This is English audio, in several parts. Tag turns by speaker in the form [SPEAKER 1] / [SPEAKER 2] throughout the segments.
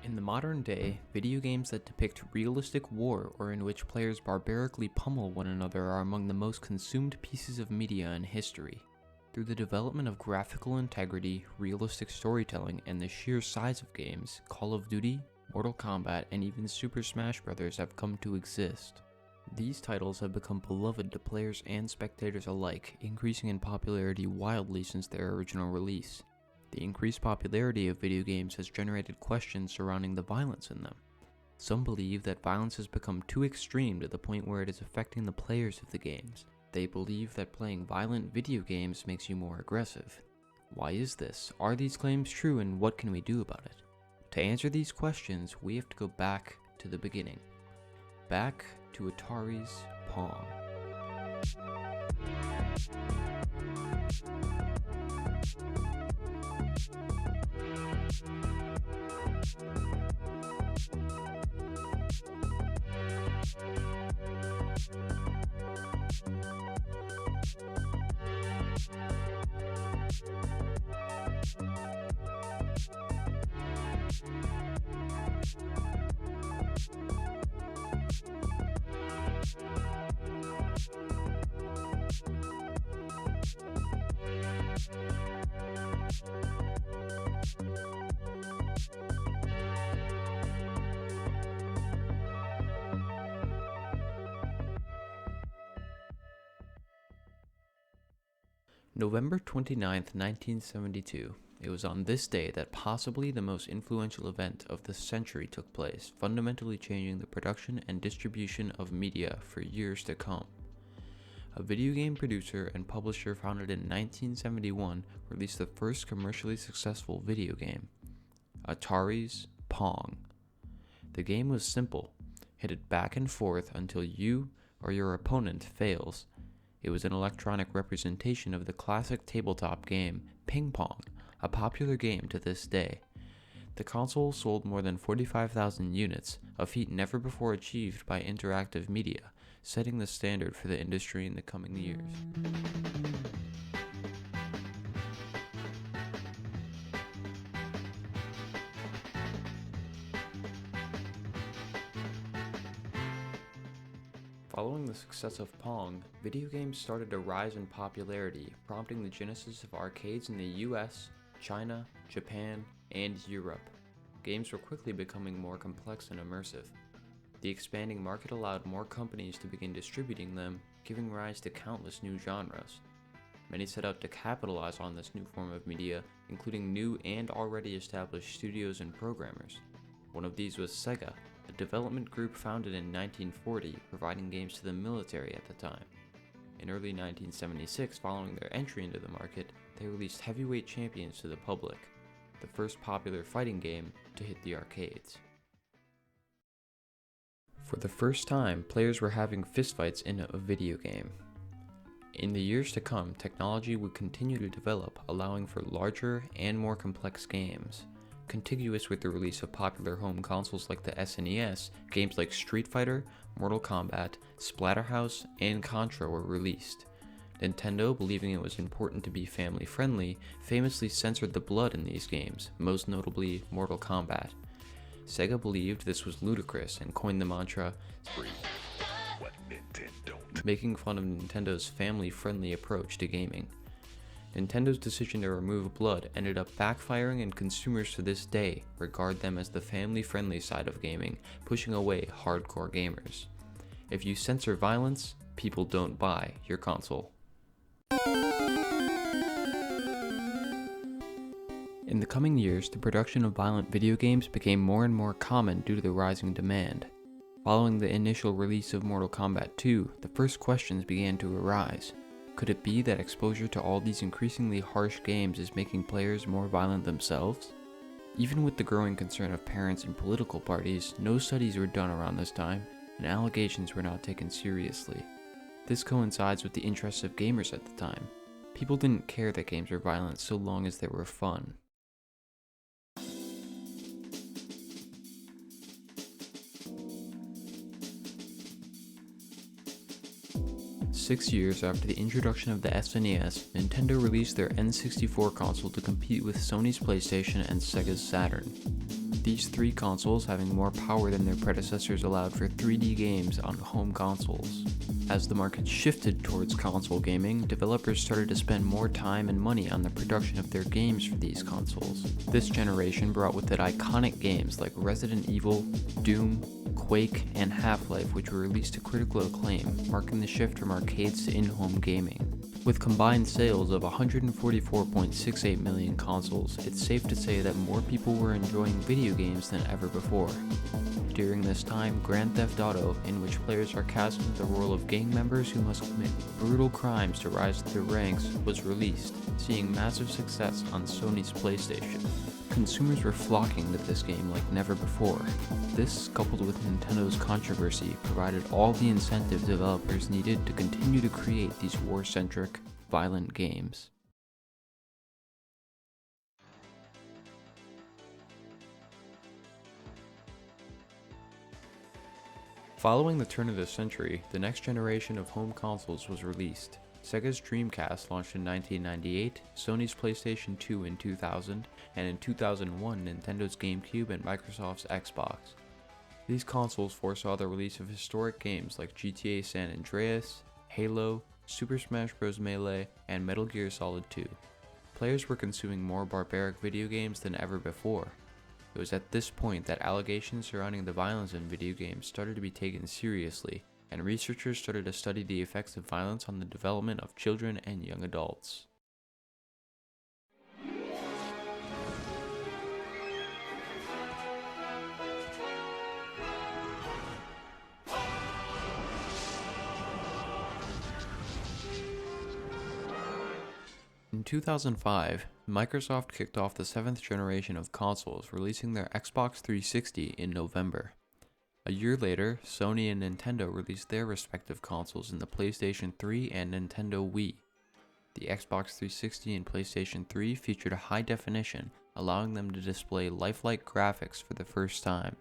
[SPEAKER 1] In the modern day, video games that depict realistic war or in which players barbarically pummel one another are among the most consumed pieces of media in history. Through the development of graphical integrity, realistic storytelling, and the sheer size of games, Call of Duty, Mortal Kombat, and even Super Smash Bros. Have come to exist. These titles have become beloved to players and spectators alike, increasing in popularity wildly since their original release. The increased popularity of video games has generated questions surrounding the violence in them. Some believe that violence has become too extreme to the point where it is affecting the players of the games. They believe that playing violent video games makes you more aggressive. Why is this? Are these claims true, and what can we do about it? To answer these questions, we have to go back to the beginning. Back to Atari's Pong. November 29th, 1972. It was on this day that possibly the most influential event of the century took place, fundamentally changing the production and distribution of media for years to come. A video game producer and publisher founded in 1971 released the first commercially successful video game, Atari's Pong. The game was simple. Hit it back and forth until you or your opponent fails. It was an electronic representation of the classic tabletop game Ping Pong, a popular game to this day. The console sold more than 45,000 units, a feat never before achieved by interactive media, setting the standard for the industry in the coming years. Following the success of Pong, video games started to rise in popularity, prompting the genesis of arcades in the US, China, Japan, and Europe. Games were quickly becoming more complex and immersive. The expanding market allowed more companies to begin distributing them, giving rise to countless new genres. Many set out to capitalize on this new form of media, including new and already established studios and programmers. One of these was SEGA, a development group founded in 1940, providing games to the military at the time. In early 1976, following their entry into the market, they released Heavyweight Champions to the public, the first popular fighting game to hit the arcades. For the first time, players were having fistfights in a video game. In the years to come, technology would continue to develop, allowing for larger and more complex games. Contiguous with the release of popular home consoles like the SNES, games like Street Fighter, Mortal Kombat, Splatterhouse, and Contra were released. Nintendo, believing it was important to be family-friendly, famously censored the blood in these games, most notably Mortal Kombat. Sega believed this was ludicrous and coined the mantra, making fun of Nintendo's family-friendly approach to gaming. Nintendo's decision to remove blood ended up backfiring, and consumers to this day regard them as the family-friendly side of gaming, pushing away hardcore gamers. If you censor violence, people don't buy your console. In the coming years, the production of violent video games became more and more common due to the rising demand. Following the initial release of Mortal Kombat 2, the first questions began to arise. Could it be that exposure to all these increasingly harsh games is making players more violent themselves? Even with the growing concern of parents and political parties, no studies were done around this time, and allegations were not taken seriously. This coincides with the interests of gamers at the time. People didn't care that games were violent so long as they were fun. 6 years after the introduction of the SNES, Nintendo released their N64 console to compete with Sony's PlayStation and Sega's Saturn. these three consoles having more power than their predecessors allowed for 3D games on home consoles. As the market shifted towards console gaming, developers started to spend more time and money on the production of their games for these consoles. This generation brought with it iconic games like Resident Evil, Doom, Quake, and Half-Life, which were released to critical acclaim, marking the shift from arcades to in-home gaming. With combined sales of 144.68 million consoles, it's safe to say that more people were enjoying video games than ever before. During this time, Grand Theft Auto, in which players are cast into the role of gang members who must commit brutal crimes to rise to the ranks, was released, seeing massive success on Sony's PlayStation. Consumers were flocking to this game like never before. This, coupled with Nintendo's controversy, provided all the incentive developers needed to continue to create these war-centric, violent games. Following the turn of the century, the next generation of home consoles was released. Sega's Dreamcast launched in 1998, Sony's PlayStation 2 in 2000, and in 2001 Nintendo's GameCube and Microsoft's Xbox. These consoles foresaw the release of historic games like GTA San Andreas, Halo, Super Smash Bros. Melee, and Metal Gear Solid 2. Players were consuming more barbaric video games than ever before. It was at this point that allegations surrounding the violence in video games started to be taken seriously, and researchers started to study the effects of violence on the development of children and young adults. In 2005, Microsoft kicked off the 7th generation of consoles, releasing their Xbox 360 in November. A year later, Sony and Nintendo released their respective consoles in the PlayStation 3 and Nintendo Wii. The Xbox 360 and PlayStation 3 featured a high definition, allowing them to display lifelike graphics for the first time.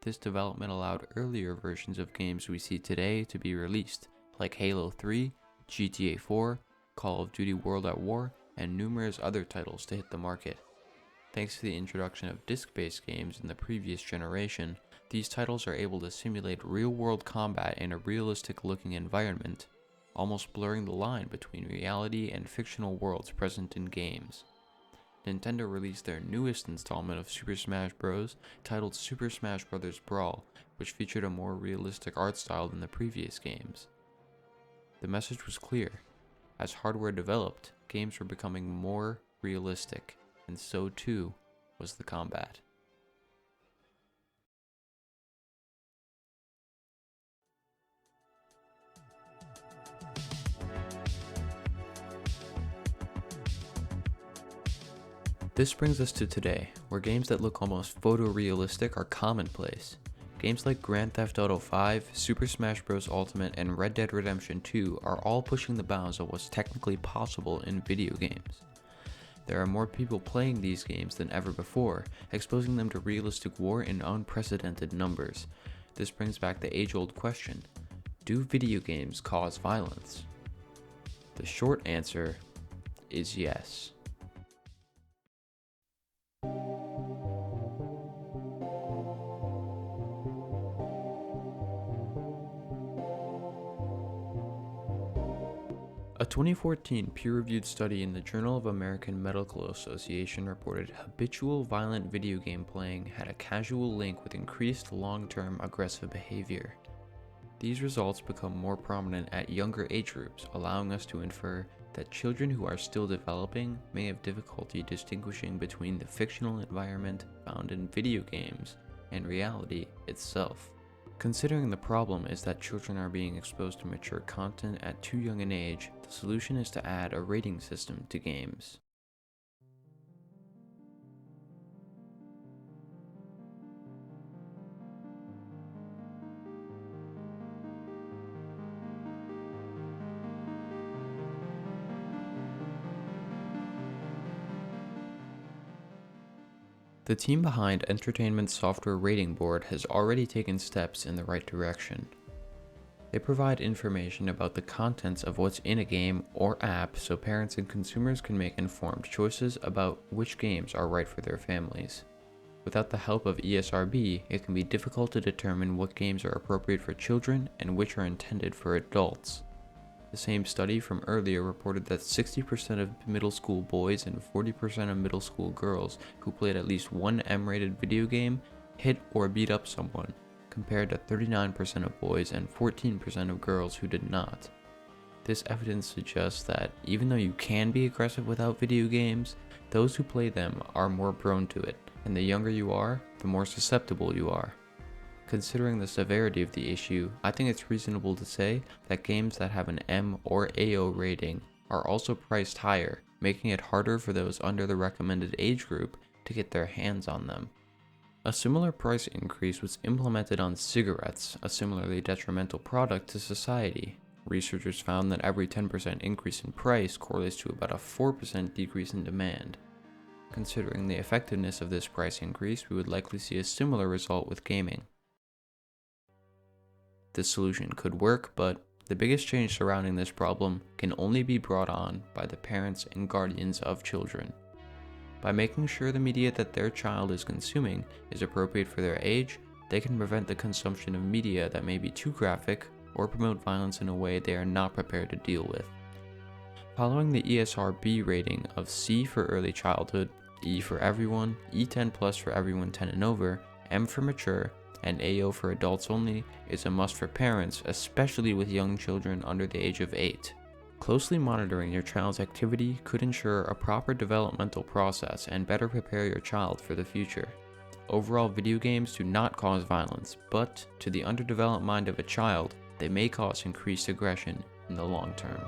[SPEAKER 1] This development allowed earlier versions of games we see today to be released, like Halo 3, GTA 4, Call of Duty World at War, and numerous other titles to hit the market. Thanks to the introduction of disc-based games in the previous generation, these titles are able to simulate real-world combat in a realistic-looking environment, almost blurring the line between reality and fictional worlds present in games. Nintendo released their newest installment of Super Smash Bros., titled Super Smash Bros. Brawl, which featured a more realistic art style than the previous games. The message was clear. As hardware developed, games were becoming more realistic, and so too was the combat. This brings us to today, where games that look almost photorealistic are commonplace. Games like Grand Theft Auto 5, Super Smash Bros. Ultimate, and Red Dead Redemption 2 are all pushing the bounds of what's technically possible in video games. There are more people playing these games than ever before, exposing them to realistic war in unprecedented numbers. This brings back the age-old question: do video games cause violence? The short answer is yes. A 2014 peer-reviewed study in the Journal of American Medical Association reported habitual violent video game playing had a causal link with increased long-term aggressive behavior. These results become more prominent at younger age groups, allowing us to infer that children who are still developing may have difficulty distinguishing between the fictional environment found in video games and reality itself. Considering the problem is that children are being exposed to mature content at too young an age, the solution is to add a rating system to games. The team behind Entertainment Software Rating Board has already taken steps in the right direction. They provide information about the contents of what's in a game or app so parents and consumers can make informed choices about which games are right for their families. Without the help of ESRB, it can be difficult to determine what games are appropriate for children and which are intended for adults. The same study from earlier reported that 60% of middle school boys and 40% of middle school girls who played at least one M-rated video game hit or beat up someone, compared to 39% of boys and 14% of girls who did not. This evidence suggests that even though you can be aggressive without video games, those who play them are more prone to it, and the younger you are, the more susceptible you are. Considering the severity of the issue, I think it's reasonable to say that games that have an M or AO rating are also priced higher, making it harder for those under the recommended age group to get their hands on them. A similar price increase was implemented on cigarettes, a similarly detrimental product to society. Researchers found that every 10% increase in price correlates to about a 4% decrease in demand. Considering the effectiveness of this price increase, we would likely see a similar result with gaming. This solution could work, but the biggest change surrounding this problem can only be brought on by the parents and guardians of children. By making sure the media that their child is consuming is appropriate for their age, they can prevent the consumption of media that may be too graphic or promote violence in a way they are not prepared to deal with. Following the ESRB rating of C for early childhood, E for everyone, E10 plus for everyone 10 and over, M for mature, and AO for adults only is a must for parents, especially with young children under the age of 8. Closely monitoring your child's activity could ensure a proper developmental process and better prepare your child for the future. Overall, video games do not cause violence, but to the underdeveloped mind of a child, they may cause increased aggression in the long term.